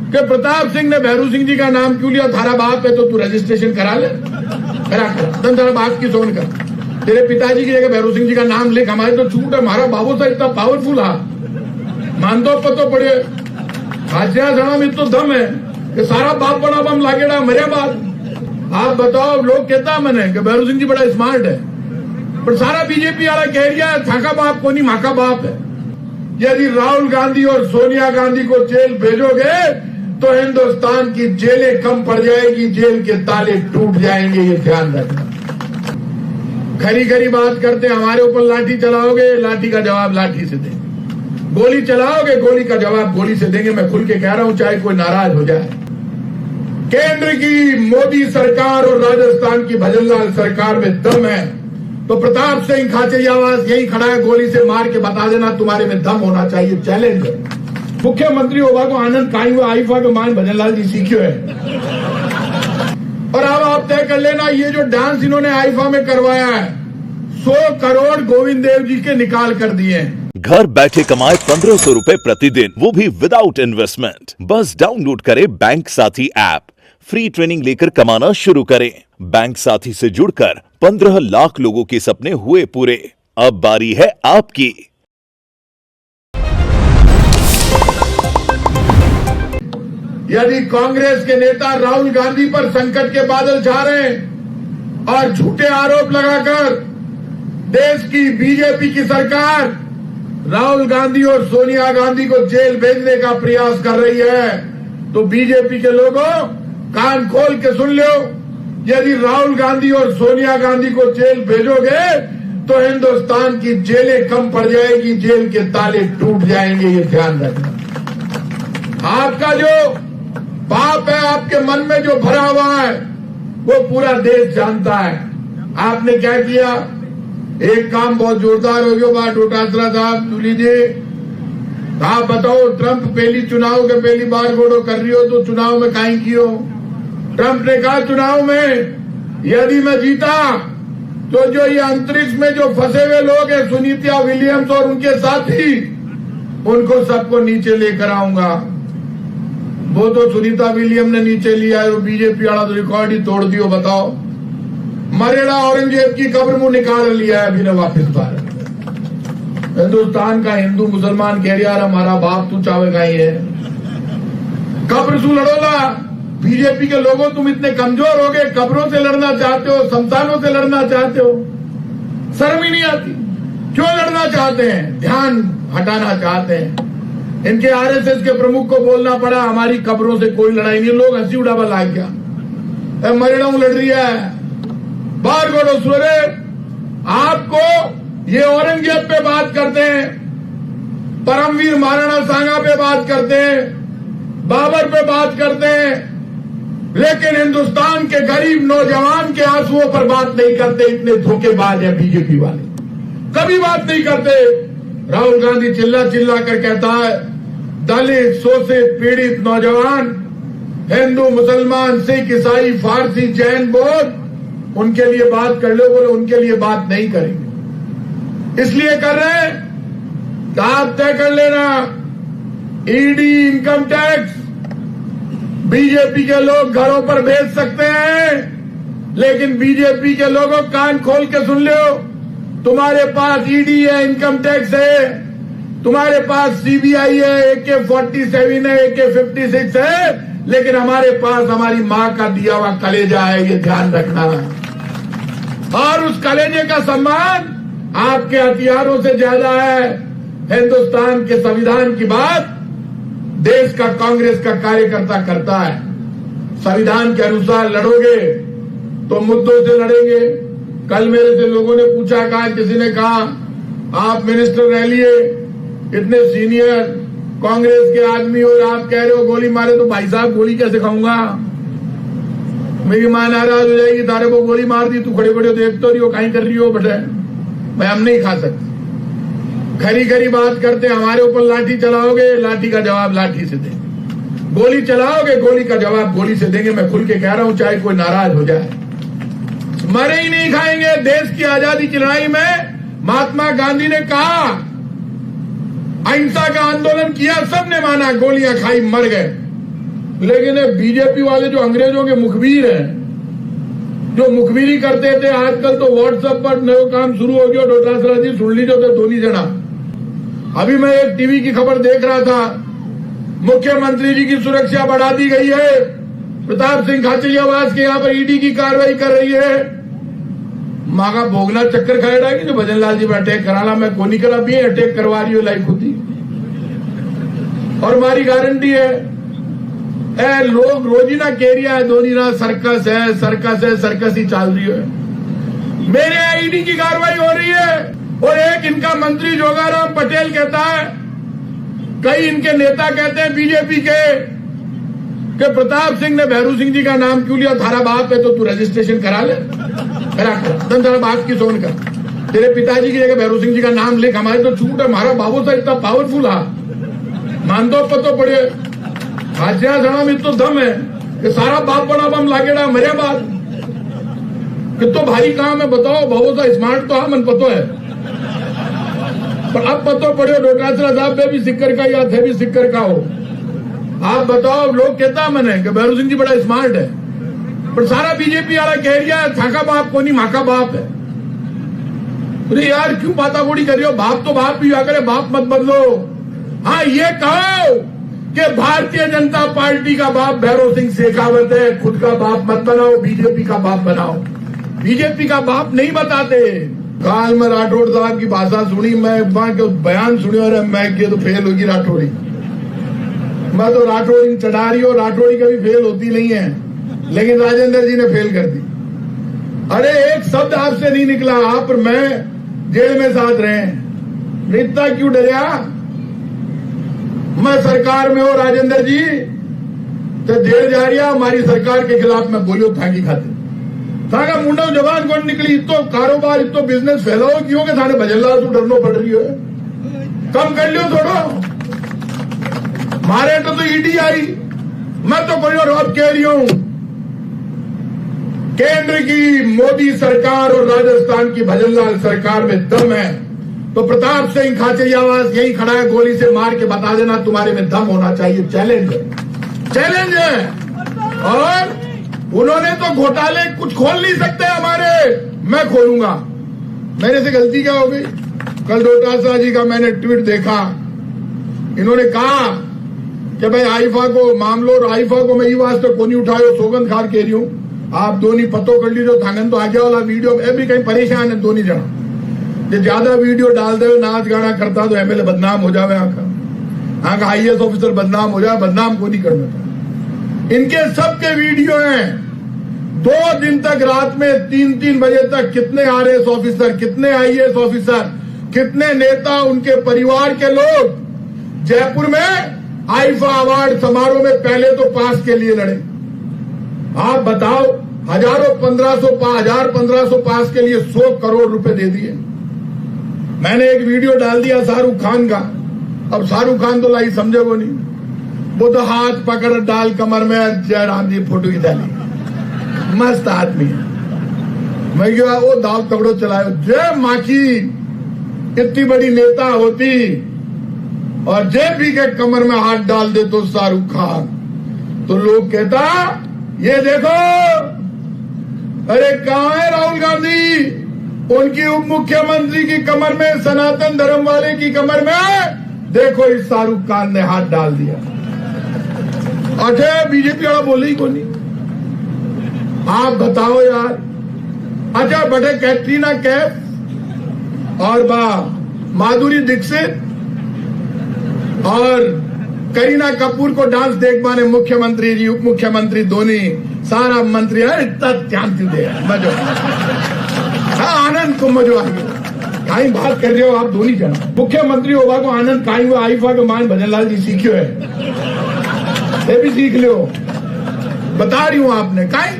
कि प्रताप सिंह ने भैरू सिंह जी का नाम क्यों लिया? थारा बाप है तो तू रजिस्ट्रेशन करा ले, करा तेरा बाप की सोन कर। तेरे पिताजी की जगह भैरू सिंह जी का नाम लिख। हमारे तो छूट है, हमारा बाबू साहब इतना पावरफुल है, मान दो पतो पड़े हाजिया जमा में तो दम है कि सारा बाप बड़ा बम लागेड़ा मरे बाद। आप बताओ, लोग कहता मैंने कि भैरू सिंह जी बड़ा स्मार्ट है, पर सारा बीजेपी वाला कह रहा है थाका बाप को नहीं माका बाप है। यदि राहुल गांधी और सोनिया गांधी को जेल भेजोगे तो हिंदुस्तान की जेलें कम पड़ जाएगी, जेल के ताले टूट जाएंगे, ये ध्यान रखना। खरी खरी बात करते, हमारे ऊपर लाठी चलाओगे, लाठी का जवाब लाठी से देंगे। गोली चलाओगे, गोली का जवाब गोली से देंगे। मैं खुल के कह रहा हूं, चाहे कोई नाराज हो जाए। केंद्र की मोदी सरकार और राजस्थान की भजनलाल सरकार में दम है तो प्रताप सिंह खाचरियावास यही खड़ा है, गोली से मार के बता देना तुम्हारे में दम होना चाहिए। चैलेंज है। मुख्यमंत्री होगा तो आनंद काई हुआ आईफा के मान भजनलाल जी सीखे है। और अब आप तय कर लेना, ये जो डांस इन्होंने आईफा में करवाया है 100 करोड़ गोविंद देव जी के निकाल कर दिए हैं। घर बैठे कमाए 1500 रुपए प्रतिदिन, वो भी विदाउट इन्वेस्टमेंट। बस डाउनलोड करें बैंक साथी ऐप, फ्री ट्रेनिंग लेकर कमाना शुरू करें। बैंक साथी से जुड़कर 15 लाख लोगों के सपने हुए पूरे। अब बारी है आपकी। यदि कांग्रेस के नेता राहुल गांधी पर संकट के बादल छा रहे हैं और झूठे आरोप लगाकर देश की बीजेपी की सरकार राहुल गांधी और सोनिया गांधी को जेल भेजने का प्रयास कर रही है, तो बीजेपी के लोगों कान खोल के सुन लो। यदि राहुल गांधी और सोनिया गांधी को जेल भेजोगे तो हिंदुस्तान की जेलें कम पड़ जाएगी, जेल के ताले टूट जाएंगे, ये ध्यान रखना। आपका जो पाप है, आपके मन में जो भरा हुआ है, वो पूरा देश जानता है। आपने क्या किया? एक काम बहुत जोरदार हो गया बात डोटासरा साहब तू लीजिए। आप बताओ, ट्रंप पहली चुनाव के पहली बार गोड़ो कर रही हो तो चुनाव में काहे कियो? ट्रंप ने कहा चुनाव में यदि मैं जीता तो जो ये अंतरिक्ष में जो फंसे हुए लोग हैं, सुनीता विलियम्स और उनके साथी, उनको सबको नीचे लेकर आऊंगा। वो तो सुनीता विलियम ने नीचे लिया है, वो बीजेपी वाला तो रिकॉर्ड ही तोड़ दियो। बताओ, मरेड़ा औरंगजेब की कब्र मुंह निकाल लिया है अभी ने वापिस भारत। हिंदुस्तान का हिंदू मुसलमान कह रहा है हमारा बाप तू चावेगा ही है। कब्र सु लड़ोला। बीजेपी के लोगों, तुम इतने कमजोर हो गए, कब्रों से लड़ना चाहते हो, शमशानों से लड़ना चाहते हो, शर्म ही नहीं आती। क्यों लड़ना चाहते हैं? ध्यान हटाना चाहते हैं। इनके आरएसएस के प्रमुख को बोलना पड़ा हमारी कब्रों से कोई लड़ाई नहीं। लोग हंसी उड़ावा लाग गया, मरेड़ा लड़ रही है बार गोड़ो सुरे। आपको ये औरंगजेब पे बात करते हैं, परमवीर महाराणा सांगा पे बात करते हैं, बाबर पे बात करते हैं, लेकिन हिंदुस्तान के गरीब नौजवान के आंसुओं पर बात नहीं करते। इतने धोखेबाज है बीजेपी वाले, कभी बात नहीं करते। राहुल गांधी चिल्ला चिल्ला कर कहता है दलित, शोषित, पीड़ित नौजवान, हिंदू, मुसलमान, सिख, ईसाई, फारसी, जैन, बौद्ध, उनके लिए बात कर लो। बोले उनके लिए बात नहीं करेंगे, इसलिए कर रहे हैं तो आप तय कर लेना। ईडी, इनकम टैक्स बीजेपी के लोग घरों पर भेज सकते हैं, लेकिन बीजेपी के लोगों कान खोल के सुन लो। तुम्हारे पास ईडी है, इनकम टैक्स है, तुम्हारे पास सीबीआई है, AK-47 है, AK-56 है, लेकिन हमारे पास हमारी मां का दिया हुआ कलेजा है, ये ध्यान रखना। और उस कलेजे का सम्मान आपके हथियारों से ज्यादा है। हिंदुस्तान के संविधान की बात देश का कांग्रेस का कार्यकर्ता करता है। संविधान के अनुसार लड़ोगे तो मुद्दों से लड़ेंगे। कल मेरे से लोगों ने पूछा, कहा किसी ने कहा आप मिनिस्टर रह लिए, इतने सीनियर कांग्रेस के आदमी और आप कह रहे हो गोली मारे, तो भाई साहब गोली कैसे खाऊंगा? मेरी मां नाराज हो जाएगी, तारे को गोली मार दी, तू खड़े खड़े देख तो रही हो, कहीं कर रही हो बेटे, मैं हम नहीं खा सकते। खरी खरी बात करते, हमारे ऊपर लाठी चलाओगे, लाठी का जवाब लाठी से देंगे। गोली चलाओगे, गोली का जवाब गोली से देंगे। मैं खुल के कह रहा हूं, चाहे कोई नाराज हो जाए, मरे ही नहीं खाएंगे। देश की आजादी की लड़ाई में महात्मा गांधी ने कहा, अहिंसा का आंदोलन किया, सबने माना, गोलियां खाई, मर गए। लेकिन बीजेपी वाले जो अंग्रेजों के मुखबिर हैं, जो मुखबिरी करते थे, आजकल तो व्हाट्सएप पर नयो काम शुरू हो गया। डोटासरा जी सुन लीजिए तो दोनों जना। अभी मैं एक टीवी की खबर देख रहा था, मुख्यमंत्री जी की सुरक्षा बढ़ा दी गई है। प्रताप सिंह खाचरियावास के यहाँ पर ईडी की कार्रवाई कर रही है। माँ का भोगना चक्कर खाएगा कि जो भजन लाल जी में अटैक कराना, मैं कोनी करा भी अटैक करवा रही हो लाइफ होती और हमारी गारंटी है। लोग रोजीना कह रही है दोनीना सर्कस है, सर्कस ही चल रही है। मेरे यहाँ ईडी की कार्रवाई हो रही है और एक इनका मंत्री जोगाराम पटेल कहता है, कई इनके नेता कहते हैं बीजेपी के कि प्रताप सिंह ने भैरू सिंह जी का नाम क्यों लिया, थारा बाप है तो तू रजिस्ट्रेशन करा ले, करा तेरा बाप की सोन का, तेरे पिताजी की जगह भैरू सिंह जी का नाम लिख, हमारे तो छूट है। हमारा बाबू सा इतना पावरफुल है, मान दो पतो पड़े हाजिया जड़ा में तो दम है कि सारा बाप बड़ा बम लागेड़ा मरे बात कि तो भारी काम है। बताओ बहुत सा स्मार्ट तो मन पतो है, पर अब पतो पड़े डोटासरा साहब में भी सिक्कर का या थे भी सिक्कर का हो। आप बताओ, लोग कहता मन है कि भैरू सिंह जी बड़ा स्मार्ट है, पर सारा बीजेपी वाला कह रहा है थाका बाप को नहीं माका बाप है। अरे यार क्यों बातागोड़ी कर रहे हो, बाप तो बाप भी आकर बाप मत बदलो। हाँ ये कहो कि भारतीय जनता पार्टी का बाप भैरव सिंह शेखावत है, खुद का बाप मत बनाओ, बीजेपी का बाप बनाओ। बीजेपी का बाप नहीं बताते। काल में राठौड़ साहब की भाषा सुनी, मैं बयान सुनी और मैं किया तो फेल होगी राठौड़ी। मैं तो राठौड़ी चढ़ा रही हूँ, राठौड़ी कभी फेल होती नहीं है, लेकिन राजेंद्र जी ने फेल कर दी। अरे एक शब्द आपसे नहीं निकला, आप और मैं जेल में साथ रहे, इतना क्यों डरिया? मैं सरकार में हूं राजेंद्र जी, तो जेल जा रही है हमारी सरकार के खिलाफ मैं बोलियो थाकी खाते थाका मुंडा जवान कौन निकली। तो कारोबार तो बिजनेस फैलाओ क्यों के थाने भजन लाल तू डरनो पड़ रही है, कम कर लियो थोड़ा। मारे तो ईडी आई, मैं तो कोई और अब कह रही हूं, केंद्र की मोदी सरकार और राजस्थान की भजनलाल सरकार में दम है तो प्रताप सिंह खाचरियावास यही खड़ा है, गोली से मार के बता देना तुम्हारे में दम होना चाहिए। चैलेंज है। और उन्होंने तो घोटाले कुछ खोल नहीं सकते हमारे, मैं खोलूंगा। मेरे से गलती क्या हो गई? कल डोटासरा जी का मैंने ट्वीट देखा, इन्होंने कहा कि भाई आईफा को मामलो और आईफा को मैं ये वास्ते को नहीं उठायो, सौगंध खार कह रही हूं, आप दोनों पतो कर लीजिए। थांगन तो आगे वाला वीडियो में भी कहीं परेशान है दोनों जना, जो ज्यादा वीडियो डाल दे नाच गाना करता तो एमएलए बदनाम हो जावे, आका आईएएस ऑफिसर बदनाम हो जाए, बदनाम को नहीं करना था। इनके सबके वीडियो हैं, 2 दिन तक रात में 3-3 बजे तक कितने आरएएस ऑफिसर, कितने आईएएस ऑफिसर, कितने नेता, उनके परिवार के लोग जयपुर में आईफा अवार्ड समारोह में पहले तो पास के लिए लड़े। आप बताओ, 1500 पास के लिए 100 करोड़ रुपए दे दिए। मैंने एक वीडियो डाल दिया शाहरुख खान का, अब शाहरुख खान तो लाई समझे वो नहीं, वो तो हाथ पकड़ डाल कमर में जयराम जी फोटो की डाली, मस्त आदमी है। मैं क्या वो दाव तगड़ो चलायो, जय माँ की इतनी बड़ी नेता होती और जेपी के कमर में हाथ डाल दे तो शाहरुख खान, तो लोग कहता ये देखो, अरे कहां है राहुल गांधी, उनकी उप मुख्यमंत्री की कमर में, सनातन धर्म वाले की कमर में देखो इस शाहरुख खान ने हाथ डाल दिया। अच्छा बीजेपी वाला बोले ही को नहीं, आप बताओ यार। अच्छा बटे कैटरीना कैफ और माधुरी दीक्षित और करीना कपूर को डांस देख पाने मुख्यमंत्री जी, उप मुख्यमंत्री दोनों, सारा मंत्री यार इतना ध्यान क्यों दे, मजो हाँ आनंद को मजो आ गया। कहीं बात कर रहे हो आप दोनों जना, मुख्यमंत्री होगा को आनंद कहीं वो आईफा के मान भजनलाल जी सीखियो है, ये भी सीख लो, बता रही हूं आपने। कहीं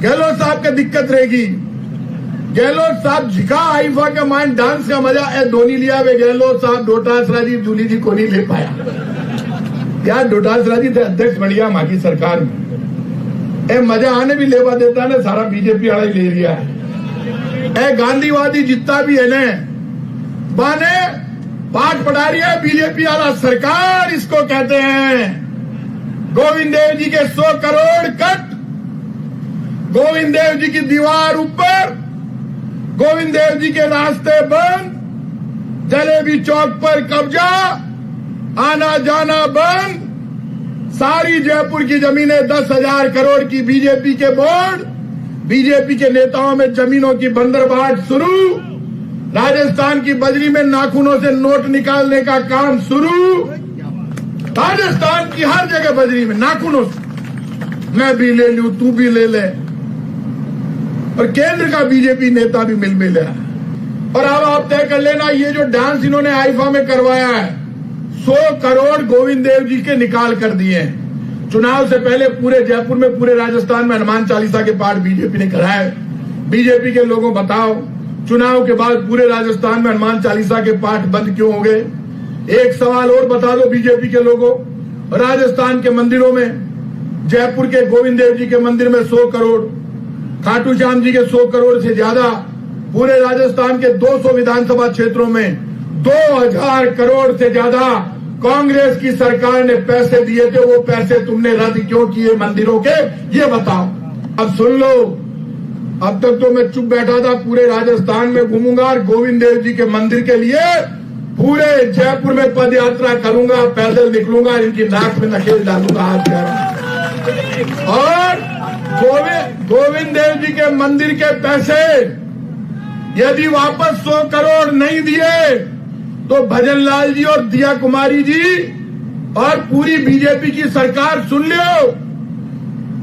गहलोत साहब का दिक्कत रहेगी, गहलोत साहब झिका आईफा के मान डांस का मजा ए धोनी लिया वे गहलोत साहब, डोटासरा जी जूली जी को नहीं ले पाया यार। डोटासरा जी थे अध्यक्ष बढ़िया माँ की सरकार में, ए मजा आने भी लेवा देता ना, सारा बीजेपी वाला ही ले लिया है। ए गांधीवादी जितना भी है ने बाने पाठ पढ़ा रही है बीजेपी वाला सरकार, इसको कहते हैं गोविंद देव जी के 100 करोड़ कट, गोविंद देव जी की दीवार ऊपर, गोविंद देव जी के रास्ते बंद, जलेबी चौक पर कब्जा, आना जाना बंद, सारी जयपुर की जमीनें 10,000 करोड़ की बीजेपी के बोर्ड, बीजेपी के नेताओं में जमीनों की बंदरबाट शुरू, राजस्थान की बजरी में नाखूनों से नोट निकालने का काम शुरू, राजस्थान की हर जगह बजरी में नाखूनों से, मैं भी ले लूं तू भी ले ले, और केंद्र का बीजेपी नेता भी मिल मिला है। और अब आप तय कर लेना, ये जो डांस इन्होंने आईफा में करवाया है, 100 करोड़ गोविंद देव जी के निकाल कर दिए हैं। चुनाव से पहले पूरे जयपुर में, पूरे राजस्थान में हनुमान चालीसा के पाठ बीजेपी ने कराए। बीजेपी के लोगों बताओ, चुनाव के बाद पूरे राजस्थान में हनुमान चालीसा के पाठ बंद क्यों हो गए? एक सवाल और बता दो बीजेपी के लोगों, राजस्थान के मंदिरों में, जयपुर के गोविंद देव जी के मंदिर में 100 करोड़, खाटू श्याम जी के 100 करोड़ से ज्यादा, पूरे राजस्थान के 200 विधानसभा क्षेत्रों में 2000 करोड़ से ज्यादा कांग्रेस की सरकार ने पैसे दिए थे। वो पैसे तुमने रद्द क्यों किए मंदिरों के, ये बताओ। अब सुन लो, अब तक तो मैं चुप बैठा था, पूरे राजस्थान में घूमूंगा और गोविंद देव जी के मंदिर के लिए पूरे जयपुर में पद यात्रा करूंगा, पैदल निकलूंगा, इनकी नाक में नकेल डालूंगा आज कह रहा हूं। और गोविंद देव जी के मंदिर के पैसे यदि वापस 100 करोड़ नहीं दिए तो भजन लाल जी और दिया कुमारी जी और पूरी बीजेपी की सरकार, सुन लो,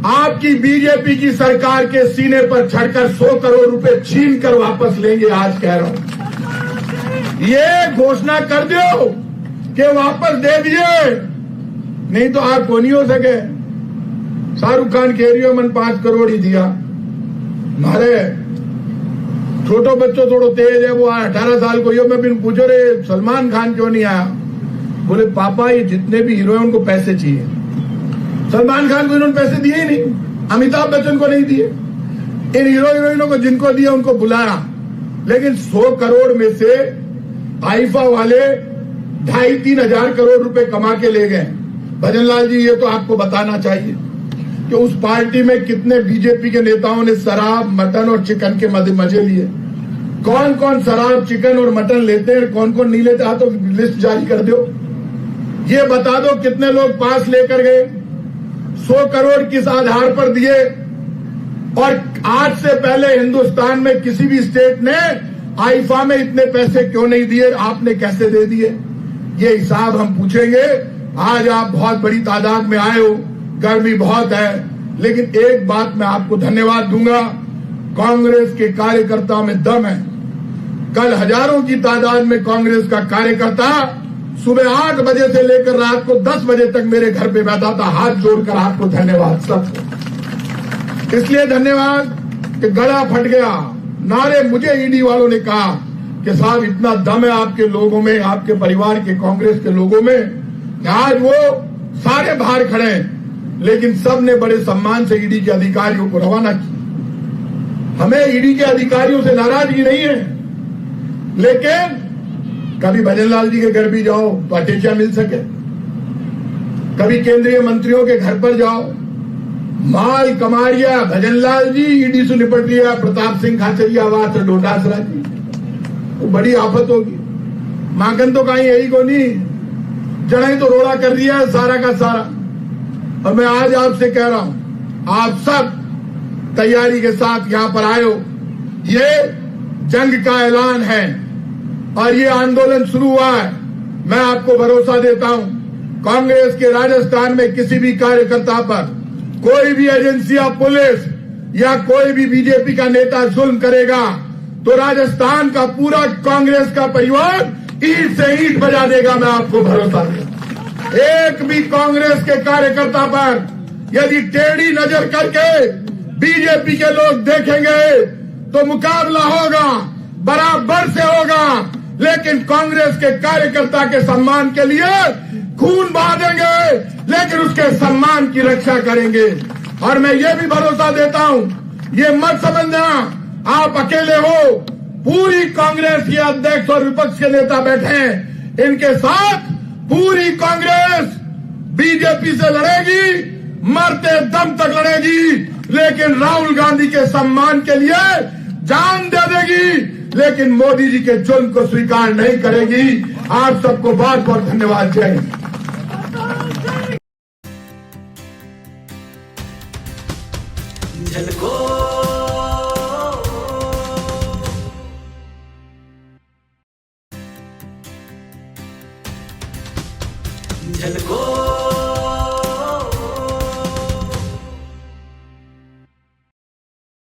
आपकी बीजेपी की सरकार के सीने पर चढ़कर 100 करोड़ रुपए छीन कर वापस लेंगे, आज कह रहा हूं। ये घोषणा कर दो कि वापस दे दिए, नहीं तो आप को नहीं हो सके। शाहरुख खान कह रही हो मन 5 करोड़ ही दिया, मारे छोटो बच्चों थोड़ो तेज है, वो 18 साल को, यो मैं भी पूछो रे सलमान खान क्यों नहीं आया? बोले पापा ये जितने भी हीरो हैं उनको पैसे चाहिए। सलमान खान को इन्होंने पैसे दिए ही नहीं, अमिताभ बच्चन को नहीं दिए, इन हीरो हीरोइनों को जिनको दिया उनको बुलाया, लेकिन 100 करोड़ में से आईफा वाले 2,500-3 हजार करोड़ रुपए कमा के ले गए। भजन लाल जी ये तो आपको बताना चाहिए कि उस पार्टी में कितने बीजेपी के नेताओं ने शराब, मटन और चिकन के मजे लिए। कौन कौन शराब, चिकन और मटन लेते हैं, कौन कौन नहीं लेते, तो लिस्ट जारी कर दो। ये बता दो कितने लोग पास लेकर गए, 100 करोड़ किस आधार पर दिए, और आज से पहले हिंदुस्तान में किसी भी स्टेट ने आईफा में इतने पैसे क्यों नहीं दिए, आपने कैसे दे दिए? ये हिसाब हम पूछेंगे। आज आप बहुत बड़ी तादाद में आए हो, गर्मी बहुत है, लेकिन एक बात मैं आपको धन्यवाद दूंगा, कांग्रेस के कार्यकर्ताओं में दम है। कल हजारों की तादाद में कांग्रेस का कार्यकर्ता सुबह 8 बजे से लेकर रात को 10 बजे तक मेरे घर पे बैठा था, हाथ जोड़कर आपको धन्यवाद सबको। इसलिए धन्यवाद कि गला फट गया। नारे मुझे ईडी वालों ने कहा कि साहब इतना दम है आपके लोगों में, आपके परिवार के कांग्रेस के लोगों में। आज वो सारे बाहर खड़े हैं, लेकिन सब ने बड़े सम्मान से ईडी के अधिकारियों को रवाना किया। हमें ईडी के अधिकारियों से नाराजगी नहीं है, लेकिन कभी भजन लाल जी के घर भी जाओ तो अटेचिया मिल सके, कभी केंद्रीय मंत्रियों के घर पर जाओ, माल कमारिया भजन लाल जी ईडी से निपट लिया, प्रताप सिंह खाचरियावास और डोटासरा जी, तो बड़ी आफत होगी। मांगन तो कहीं यही को नहीं, जड़ें तो रोड़ा कर दिया है सारा का सारा। और मैं आज आपसे कह रहा हूं, आप सब तैयारी के साथ यहां पर आए हो। ये जंग का ऐलान है और ये आंदोलन शुरू हुआ है। मैं आपको भरोसा देता हूं, कांग्रेस के राजस्थान में किसी भी कार्यकर्ता पर कोई भी एजेंसी या पुलिस या कोई भी बीजेपी का नेता जुल्म करेगा तो राजस्थान का पूरा कांग्रेस का परिवार ईंट से ईंट बजा देगा। मैं आपको भरोसा देता हूं, एक भी कांग्रेस के कार्यकर्ता पर यदि टेढ़ी नजर करके बीजेपी के लोग देखेंगे तो मुकाबला होगा, बराबर से होगा, लेकिन कांग्रेस के कार्यकर्ता के सम्मान के लिए खून बहा देंगे, लेकिन उसके सम्मान की रक्षा करेंगे। और मैं ये भी भरोसा देता हूं, ये मत समझना आप अकेले हो, पूरी कांग्रेस के अध्यक्ष और विपक्ष के नेता बैठे हैं, इनके साथ पूरी कांग्रेस बीजेपी से लड़ेगी, मरते दम तक लड़ेगी, लेकिन राहुल गांधी के सम्मान के लिए जान दे देगी, लेकिन मोदी जी के जुल्म को स्वीकार नहीं करेगी। आप सबको बहुत बहुत धन्यवाद। जय हिंद। झलको झलको